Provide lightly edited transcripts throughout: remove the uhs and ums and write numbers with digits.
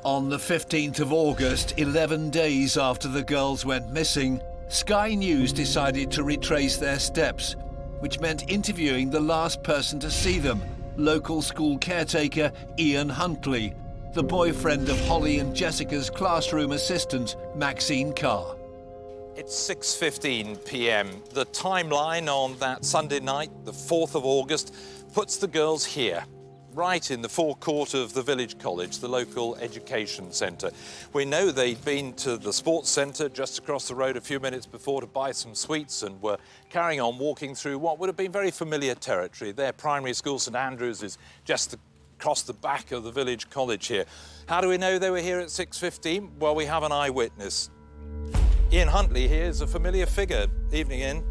On the 15th of August, 11 days after the girls went missing, Sky News decided to retrace their steps, which meant interviewing the last person to see them, local school caretaker Ian Huntley, the boyfriend of Holly and Jessica's classroom assistant, Maxine Carr. It's 6:15 p.m. The timeline on that Sunday night, the 4th of August, puts the girls here, right in the forecourt of the village college, the local education centre. We know they'd been to the sports centre just across the road a few minutes before to buy some sweets and were carrying on walking through what would have been very familiar territory. Their primary school, St Andrews, is just across the back of the village college here. How do we know they were here at 6:15? Well, we have an eyewitness. Ian Huntley here is a familiar figure. Evening, Ian.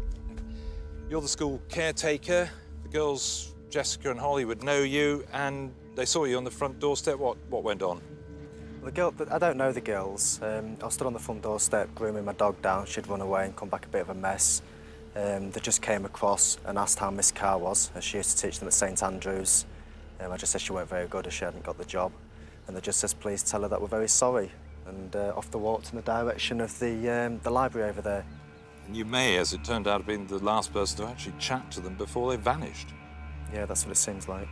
You're the school caretaker. The girls, Jessica and Holly, would know you, and they saw you on the front doorstep. What went on? I don't know the girls. I stood on the front doorstep grooming my dog down. She'd run away and come back a bit of a mess. They just came across and asked how Miss Carr was, as she used to teach them at St Andrews. I just said she weren't very good as she hadn't got the job. And they just says, please tell her that we're very sorry. And off they walked in the direction of the library over there. And you may, as it turned out, have been the last person to actually chat to them before they vanished. Yeah, that's what it seems like.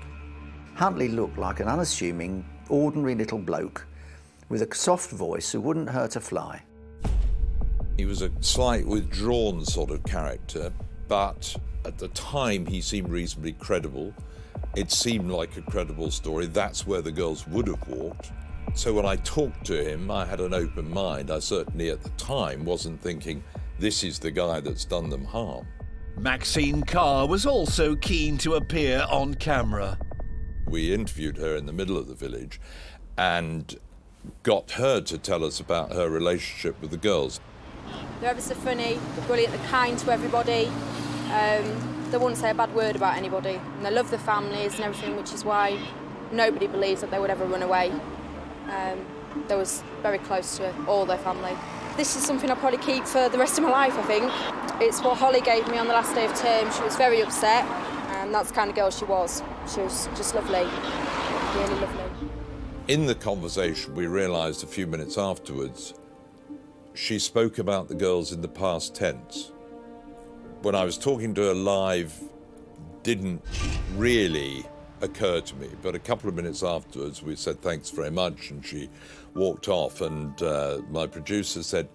Huntley looked like an unassuming, ordinary little bloke with a soft voice who wouldn't hurt a fly. He was a slight withdrawn sort of character, but at the time he seemed reasonably credible. It seemed like a credible story. That's where the girls would have walked. So when I talked to him, I had an open mind. I certainly at the time wasn't thinking, this is the guy that's done them harm. Maxine Carr was also keen to appear on camera. We interviewed her in the middle of the village and got her to tell us about her relationship with the girls. They're ever so funny, they're brilliant, they're kind to everybody. They wouldn't say a bad word about anybody. And they love their families and everything, which is why nobody believes that they would ever run away. They was very close to all their family. This is something I'll probably keep for the rest of my life, I think. It's what Holly gave me on the last day of term. She was very upset, and that's the kind of girl she was. She was just lovely, really lovely. In the conversation, we realised a few minutes afterwards, she spoke about the girls in the past tense. When I was talking to her live, didn't really occur to me, but a couple of minutes afterwards we said thanks very much and she walked off, and my producer said,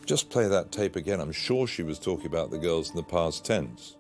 just play that tape again. I'm sure she was talking about the girls in the past tense.